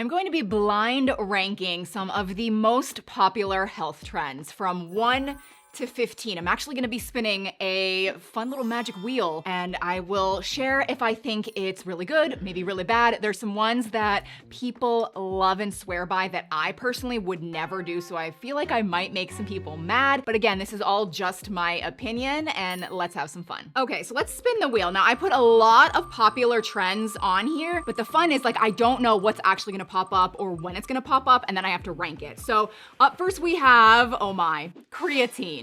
I'm going to be blind ranking some of the most popular health trends from 1 to 15. I'm actually gonna be spinning a fun little magic wheel and I will share if I think it's really good, maybe really bad. There's some ones that people love and swear by that I personally would never do, so I feel like I might make some people mad. But again, this is all just my opinion and let's have some fun. Okay, so let's spin the wheel. Now I put a lot of popular trends on here, but the fun is like I don't know what's actually gonna pop up or when it's gonna pop up, and then I have to rank it. So up first we have, oh my, creatine.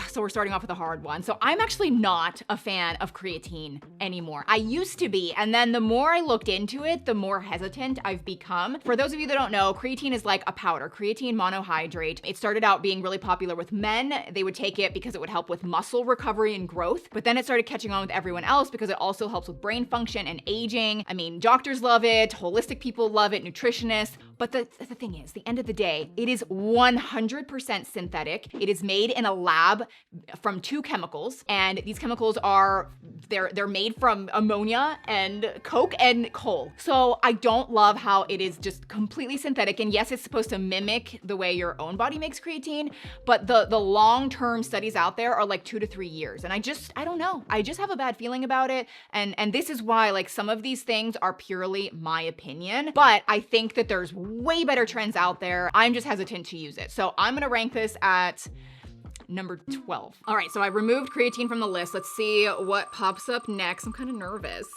So we're starting off with a hard one. So I'm actually not a fan of creatine anymore. I used to be, and then the more I looked into it, the more hesitant I've become. For those of you that don't know, creatine is like a powder, creatine monohydrate. It started out being really popular with men. They would take it because it would help with muscle recovery and growth, but then it started catching on with everyone else because it also helps with brain function and aging. I mean, doctors love it, holistic people love it, nutritionists, but the thing is, the end of the day, it is 100% synthetic. It is made in a lab from 2 chemicals, and these chemicals are, they're made from ammonia and coke and coal. So I don't love how it is just completely synthetic, and yes, it's supposed to mimic the way your own body makes creatine, but the long-term studies out there are like 2 to 3 years, and I don't know. I just have a bad feeling about it, and this is why like some of these things are purely my opinion, but I think that there's way better trends out there. I'm just hesitant to use it. So I'm gonna rank this at number 12. All right, so I removed creatine from the list. Let's see what pops up next. I'm kind of nervous.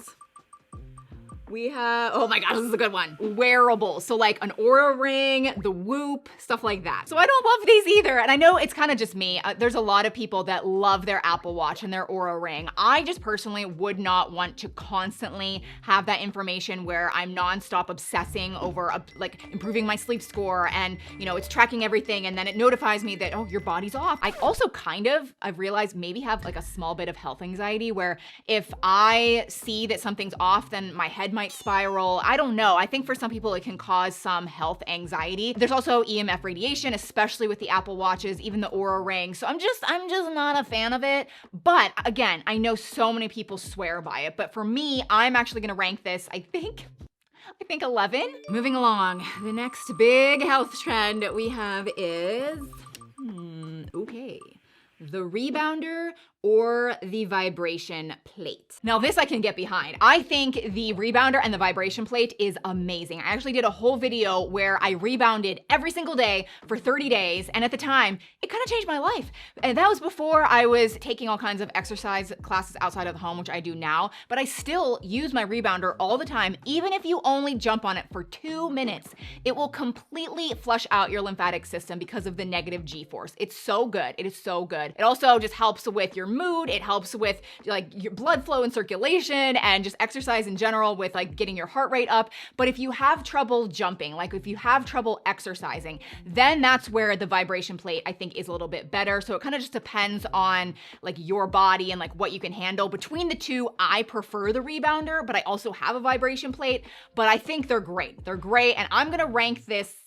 We have, oh my gosh, this is a good one. Wearable, so like an Oura ring, the Whoop, stuff like that. So I don't love these either, and I know it's kind of just me. There's a lot of people that love their Apple Watch and their Oura ring. I just personally would not want to constantly have that information where I'm nonstop obsessing over like improving my sleep score, and you know, it's tracking everything, and then it notifies me that, oh, your body's off. I also I've realized maybe have like a small bit of health anxiety where if I see that something's off, then my head might spiral. I don't know. I think for some people it can cause some health anxiety. There's also EMF radiation, especially with the Apple Watches, even the Oura ring. So I'm just not a fan of it. But again, I know so many people swear by it. But for me, I'm actually gonna rank this, I think 11. Moving along, the next big health trend we have is, okay, the rebounder or the vibration plate. Now this I can get behind. I think the rebounder and the vibration plate is amazing. I actually did a whole video where I rebounded every single day for 30 days. And at the time, it kind of changed my life. And that was before I was taking all kinds of exercise classes outside of the home, which I do now, but I still use my rebounder all the time. Even if you only jump on it for 2 minutes, it will completely flush out your lymphatic system because of the negative G-force. It's so good. It is so good. It also just helps with your mood. It helps with like your blood flow and circulation and just exercise in general with like getting your heart rate up. But if you have trouble jumping, like if you have trouble exercising, then that's where the vibration plate I think is a little bit better. So it kind of just depends on like your body and like what you can handle. Between the two, I prefer the rebounder, but I also have a vibration plate, but I think they're great. They're great. And I'm gonna rank this.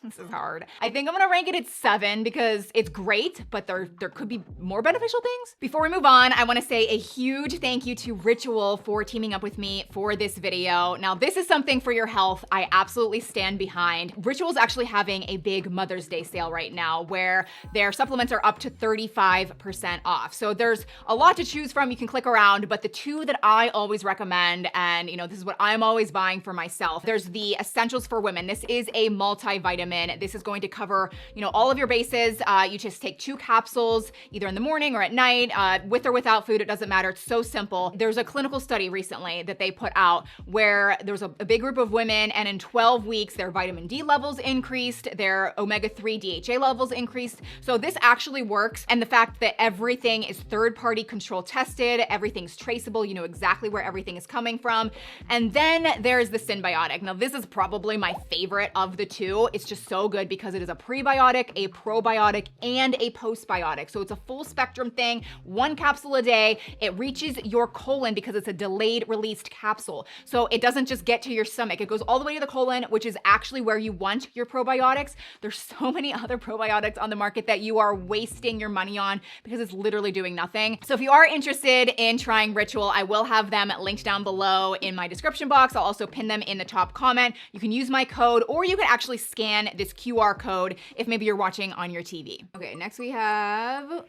This is hard. I think I'm gonna rank it at 7 because it's great, but there could be more beneficial things. Before we move on, I wanna say a huge thank you to Ritual for teaming up with me for this video. Now, this is something for your health I absolutely stand behind. Ritual's actually having a big Mother's Day sale right now where their supplements are up to 35% off. So there's a lot to choose from. You can click around, but the 2 that I always recommend, and you know, this is what I'm always buying for myself, there's the Essentials for Women. This is a multivitamin. This is going to cover, you know, all of your bases. You just take 2 capsules either in the morning or at night, with or without food, it doesn't matter. It's so simple. There's a clinical study recently that they put out where there was a big group of women, and in 12 weeks, their vitamin D levels increased, their omega-3 DHA levels increased. So this actually works. And the fact that everything is third-party control tested, everything's traceable, you know exactly where everything is coming from. And then there's the Synbiotic. Now this is probably my favorite of the 2. It's just so good because it is a prebiotic, a probiotic, and a postbiotic. So it's a full spectrum thing, 1 capsule a day. It reaches your colon because it's a delayed released capsule. So it doesn't just get to your stomach. It goes all the way to the colon, which is actually where you want your probiotics. There's so many other probiotics on the market that you are wasting your money on because it's literally doing nothing. So if you are interested in trying Ritual, I will have them linked down below in my description box. I'll also pin them in the top comment. You can use my code, or you can actually scan this QR code if maybe you're watching on your TV. Okay, next we have,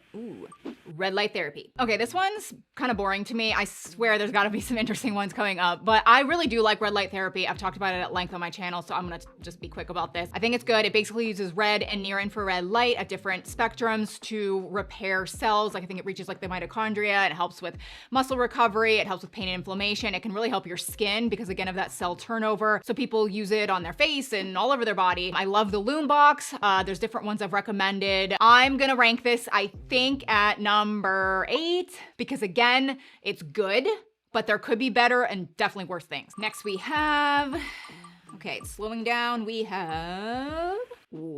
red light therapy. Okay, this one's kind of boring to me. I swear there's gotta be some interesting ones coming up, but I really do like red light therapy. I've talked about it at length on my channel, so I'm gonna just be quick about this. I think it's good. It basically uses red and near infrared light at different spectrums to repair cells. Like I think it reaches like the mitochondria. It helps with muscle recovery. It helps with pain and inflammation. It can really help your skin because again of that cell turnover. So people use it on their face and all over their body. I love the Loom box. There's different ones I've recommended. I'm gonna rank this, I think, at number 8 because again, it's good, but there could be better and definitely worse things. Next we have, okay, slowing down, we have,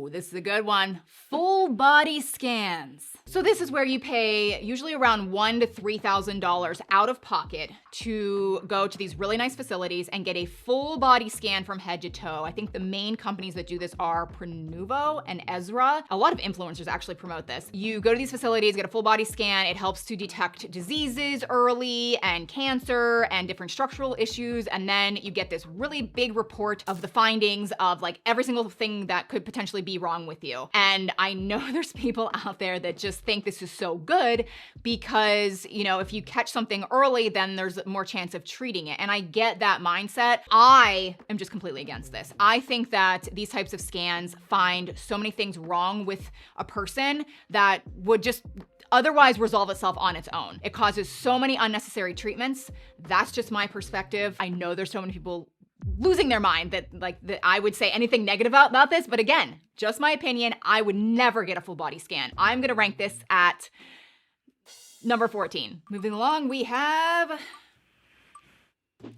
this is a good one. Full body scans. So this is where you pay usually around $1,000 to $3,000 out of pocket to go to these really nice facilities and get a full body scan from head to toe. I think the main companies that do this are Prenuvo and Ezra. A lot of influencers actually promote this. You go to these facilities, get a full body scan. It helps to detect diseases early and cancer and different structural issues. And then you get this really big report of the findings of like every single thing that could potentially be wrong with you. And I know there's people out there that just think this is so good because, you know, if you catch something early, then there's more chance of treating it. And I get that mindset. I am just completely against this. I think that these types of scans find so many things wrong with a person that would just otherwise resolve itself on its own. It causes so many unnecessary treatments. That's just my perspective. I know there's so many people losing their mind that I would say anything negative about this, but again, just my opinion, I would never get a full body scan. I'm gonna rank this at number 14. Moving along, we have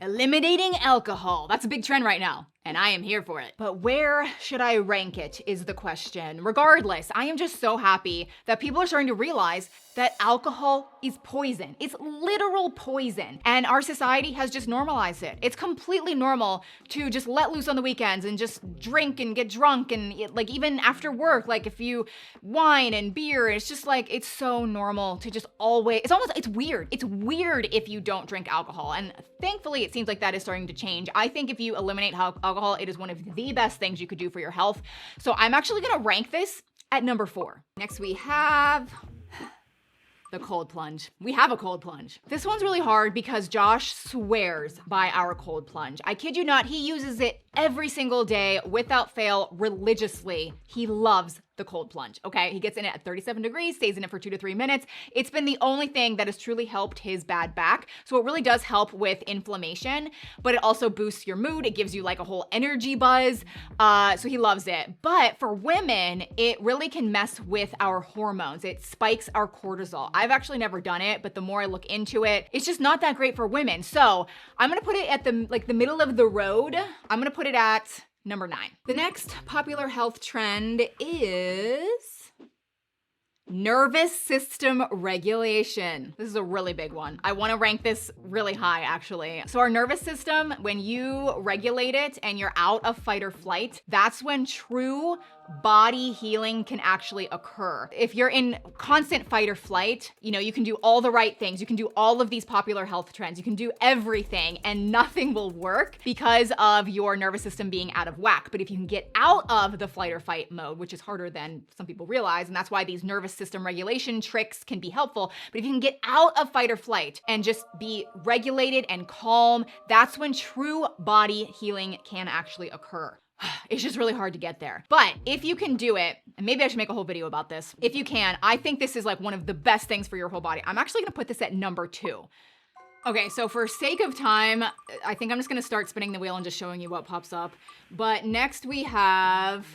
eliminating alcohol. That's a big trend right now, and I am here for it. But where should I rank it is the question. Regardless, I am just so happy that people are starting to realize that alcohol is poison. It's literal poison. And our society has just normalized it. It's completely normal to just let loose on the weekends and just drink and get drunk and like even after work, like if you wine and beer, it's just like, it's so normal to just always, it's weird. It's weird if you don't drink alcohol. And thankfully it seems like that is starting to change. I think if you eliminate alcohol, it is one of the best things you could do for your health. So I'm actually gonna rank this at number 4. Next we have the cold plunge. We have a cold plunge. This one's really hard because Josh swears by our cold plunge. I kid you not, he uses it every single day without fail, religiously. He loves the cold plunge, okay? He gets in it at 37 degrees, stays in it for 2 to 3 minutes. It's been the only thing that has truly helped his bad back. So it really does help with inflammation, but it also boosts your mood. It gives you like a whole energy buzz. So he loves it. But for women, it really can mess with our hormones. It spikes our cortisol. I've actually never done it, but the more I look into it, it's just not that great for women. So I'm gonna put it at the middle of the road. I'm gonna put it at number 9. The next popular health trend is nervous system regulation. This is a really big one. I want to rank this really high, actually. So our nervous system, when you regulate it and you're out of fight or flight, that's when true body healing can actually occur. If you're in constant fight or flight, you know, you can do all the right things. You can do all of these popular health trends. You can do everything and nothing will work because of your nervous system being out of whack. But if you can get out of the flight or fight mode, which is harder than some people realize, and that's why these nervous system regulation tricks can be helpful. But if you can get out of fight or flight and just be regulated and calm, that's when true body healing can actually occur. It's just really hard to get there. But if you can do it, and maybe I should make a whole video about this. If you can, I think this is like one of the best things for your whole body. I'm actually gonna put this at number 2. Okay, so for sake of time, I think I'm just gonna start spinning the wheel and just showing you what pops up. But next we have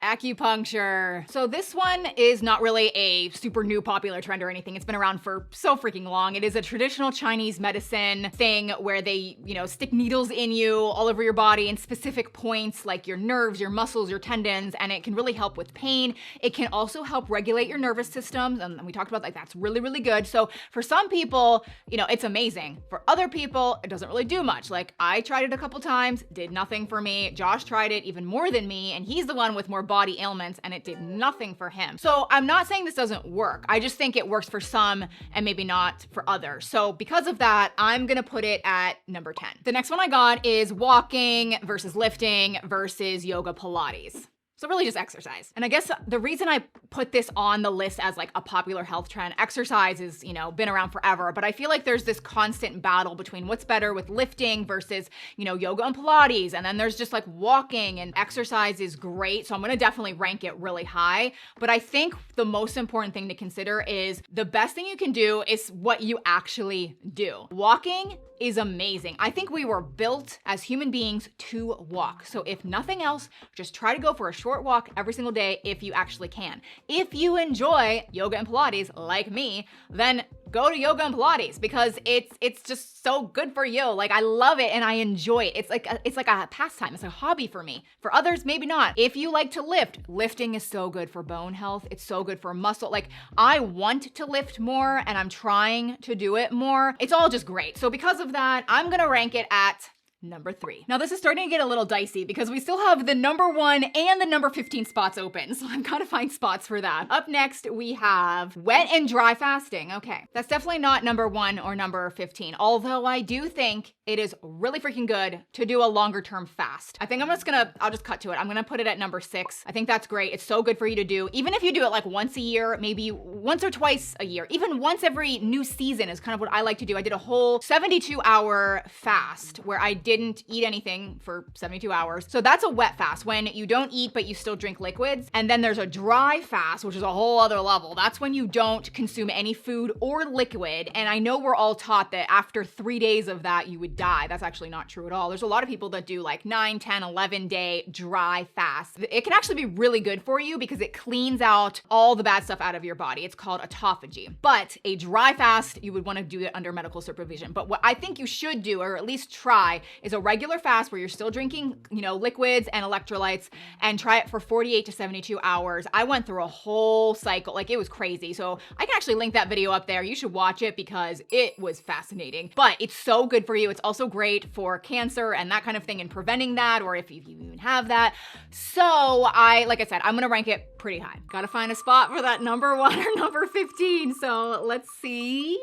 Acupuncture. So this one is not really a super new popular trend or anything. It's been around for so freaking long. It is a traditional Chinese medicine thing where they, stick needles in you all over your body in specific points like your nerves, your muscles, your tendons, and it can really help with pain. It can also help regulate your nervous system. And we talked about that's really, really good. So for some people, it's amazing. For other people, it doesn't really do much. Like I tried it a couple times, did nothing for me. Josh tried it even more than me, and he's the one with more body ailments, and it did nothing for him. So I'm not saying this doesn't work. I just think it works for some and maybe not for others. So because of that, I'm gonna put it at number 10. The next one I got is walking versus lifting versus yoga Pilates. So really just exercise. And I guess the reason I put this on the list as like a popular health trend, exercise is, been around forever, but I feel like there's this constant battle between what's better with lifting versus, yoga and Pilates. And then there's just like walking, and exercise is great. So I'm gonna definitely rank it really high. But I think the most important thing to consider is the best thing you can do is what you actually do. Walking is amazing. I think we were built as human beings to walk. So if nothing else, just try to go for a short walk every single day if you actually can. If you enjoy yoga and Pilates like me, then go to yoga and Pilates because it's just so good for you. Like I love it and I enjoy it. It's like a pastime. It's a hobby for me. For others, maybe not. If you like to lift, lifting is so good for bone health. It's so good for muscle. Like I want to lift more and I'm trying to do it more. It's all just great. So because of that, I'm gonna rank it at number 3. Now this is starting to get a little dicey because we still have the number 1 and the number 15 spots open. So I've got to find spots for that. Up next, we have wet and dry fasting. Okay, that's definitely not number 1 or number 15. Although I do think it is really freaking good to do a longer term fast. I think I'll just cut to it. I'm gonna put it at number 6. I think that's great. It's so good for you to do. Even if you do it like once a year, maybe once or twice a year, even once every new season is kind of what I like to do. I did a whole 72-hour fast where I didn't eat anything for 72 hours. So that's a wet fast, when you don't eat but you still drink liquids. And then there's a dry fast, which is a whole other level. That's when you don't consume any food or liquid. And I know we're all taught that after 3 days of that, you would die. That's actually not true at all. There's a lot of people that do like 9, 10, 11 day dry fast. It can actually be really good for you because it cleans out all the bad stuff out of your body. It's called autophagy. But a dry fast, you would want to do it under medical supervision. But what I think you should do, or at least try, is a regular fast where you're still drinking, liquids and electrolytes, and try it for 48 to 72 hours. I went through a whole cycle, like it was crazy. So I can actually link that video up there. You should watch it because it was fascinating, but it's so good for you. It's also great for cancer and that kind of thing and preventing that, or if you even have that. So like I said, I'm gonna rank it pretty high. Gotta find a spot for that number 1 or number 15. So let's see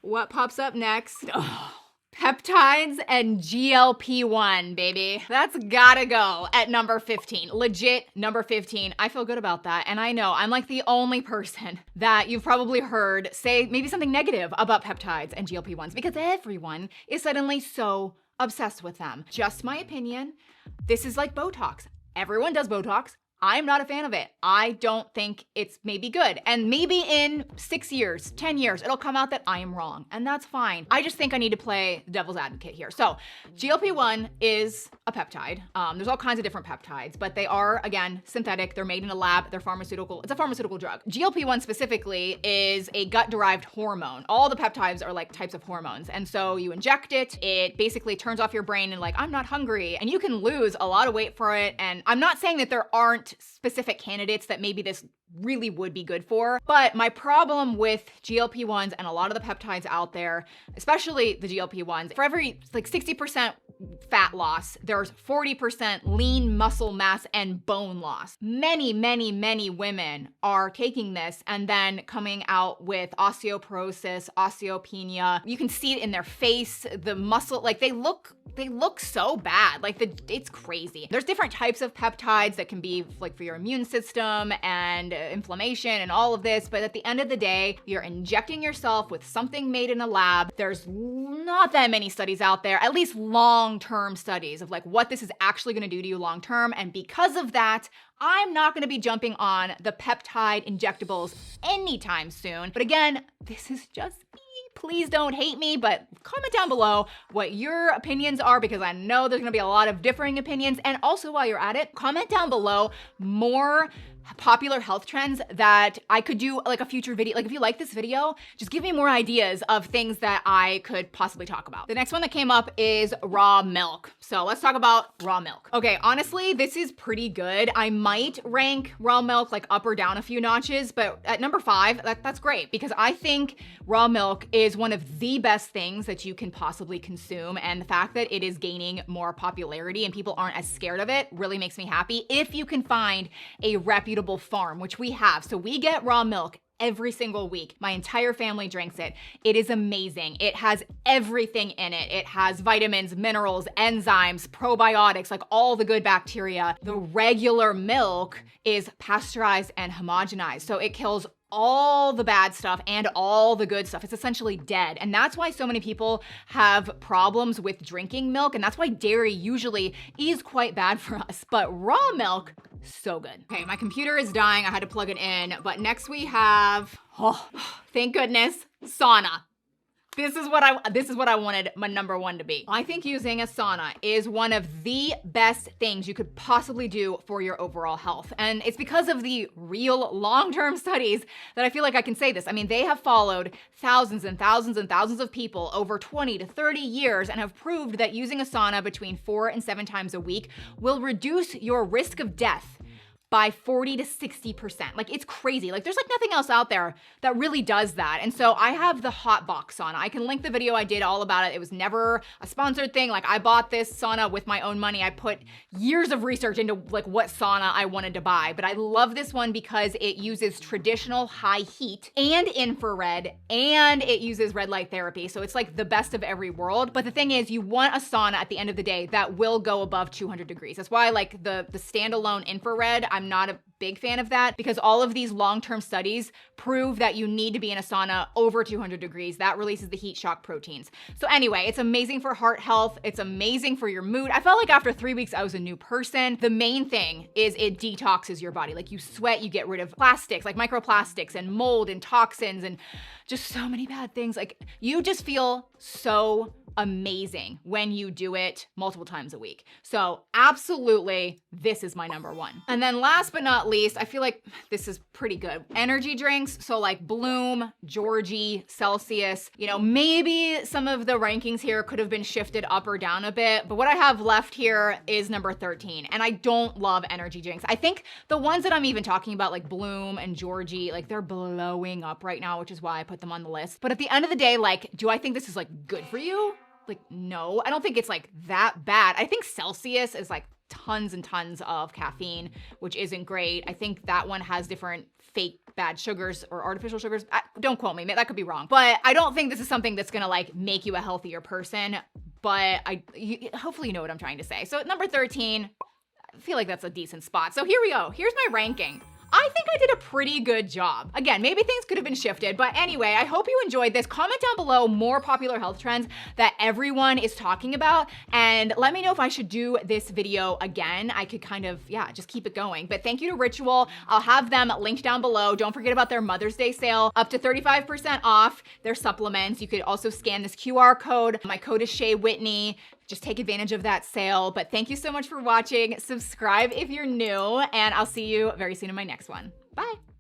what pops up next. Oh. Peptides and GLP-1, baby. That's gotta go at number 15. Legit number 15. I feel good about that. And I know I'm like the only person that you've probably heard say maybe something negative about peptides and GLP-1s because everyone is suddenly so obsessed with them. Just my opinion. This is like Botox. Everyone does Botox. I'm not a fan of it. I don't think it's maybe good. And maybe in 6 years, 10 years, it'll come out that I am wrong. And that's fine. I just think I need to play the devil's advocate here. So GLP-1 is a peptide. There's all kinds of different peptides, but they are, again, synthetic. They're made in a lab. They're pharmaceutical. It's a pharmaceutical drug. GLP-1 specifically is a gut-derived hormone. All the peptides are like types of hormones. And so you inject it. It basically turns off your brain and like, I'm not hungry. And you can lose a lot of weight for it. And I'm not saying that there aren't specific candidates that maybe this really would be good for. But my problem with GLP-1s and a lot of the peptides out there, especially the GLP-1s, for every like 60% fat loss, there's 40% lean muscle mass and bone loss. Many, many, many women are taking this and then coming out with osteoporosis, osteopenia. You can see it in their face, the muscle, like they look so bad. Like it's crazy. There's different types of peptides that can be like for your immune system and inflammation and all of this, but at the end of the day, you're injecting yourself with something made in a lab. There's not that many studies out there, at least long-term studies of like what this is actually gonna do to you long-term. And because of that, I'm not gonna be jumping on the peptide injectables anytime soon. But again, this is just me Please don't hate me, but comment down below what your opinions are, because I know there's gonna be a lot of differing opinions. And also, while you're at it, comment down below more popular health trends that I could do like a future video. Like if you like this video, just give me more ideas of things that I could possibly talk about. The next one that came up is raw milk. So let's talk about raw milk. Okay, honestly, this is pretty good. I might rank raw milk like up or down a few notches, but at number 5, that's great, because I think raw milk is one of the best things that you can possibly consume. And the fact that it is gaining more popularity and people aren't as scared of it really makes me happy. If you can find a reputable farm, which we have. So we get raw milk every single week. My entire family drinks it. It is amazing. It has everything in it. It has vitamins, minerals, enzymes, probiotics, like all the good bacteria. The regular milk is pasteurized and homogenized. So it kills all the bad stuff and all the good stuff. It's essentially dead. And that's why so many people have problems with drinking milk. And that's why dairy usually is quite bad for us. But raw milk, so good. Okay, my computer is dying. I had to plug it in. But next we have, oh, thank goodness, sauna. This is what I wanted my number 1 to be. I think using a sauna is one of the best things you could possibly do for your overall health. And it's because of the real long-term studies that I feel like I can say this. I mean, they have followed thousands and thousands and thousands of people over 20 to 30 years and have proved that using a sauna between 4 and 7 times a week will reduce your risk of death by 40 to 60%. Like, it's crazy. Like, there's like nothing else out there that really does that. And so I have the hot box sauna. I can link the video I did all about it. It was never a sponsored thing. Like, I bought this sauna with my own money. I put years of research into like what sauna I wanted to buy. But I love this one because it uses traditional high heat and infrared, and it uses red light therapy. So it's like the best of every world. But the thing is, you want a sauna at the end of the day that will go above 200 degrees. That's why like the standalone infrared, I'm not a big fan of that, because all of these long-term studies prove that you need to be in a sauna over 200 degrees. That releases the heat shock proteins. So anyway, it's amazing for heart health. It's amazing for your mood. I felt like after 3 weeks, I was a new person. The main thing is it detoxes your body. Like, you sweat, you get rid of plastics, like microplastics and mold and toxins and just so many bad things. Like, you just feel so amazing when you do it multiple times a week. So absolutely, this is my number 1. And then last but not least, I feel like this is pretty good. Energy drinks. So like Bloom, Georgie, Celsius, you know, maybe some of the rankings here could have been shifted up or down a bit, but what I have left here is number 13. And I don't love energy drinks. I think the ones that I'm even talking about, like Bloom and Georgie, like they're blowing up right now, which is why I put them on the list. But at the end of the day, like, do I think this is like good for you? Like, no, I don't think it's like that bad. I think Celsius is like tons and tons of caffeine, which isn't great. I think that one has different fake bad sugars or artificial sugars. Don't quote me, that could be wrong. But I don't think this is something that's gonna like make you a healthier person. But hopefully you know what I'm trying to say. So at number 13, I feel like that's a decent spot. So here we go. Here's my ranking. I think I did a pretty good job. Again, maybe things could have been shifted, but anyway, I hope you enjoyed this. Comment down below more popular health trends that everyone is talking about, and let me know if I should do this video again. I could kind of, yeah, just keep it going. But thank you to Ritual. I'll have them linked down below. Don't forget about their Mother's Day sale, up to 35% off their supplements. You could also scan this QR code. My code is Shay Whitney. Just take advantage of that sale. But thank you so much for watching. Subscribe if you're new, and I'll see you very soon in my next one. Bye.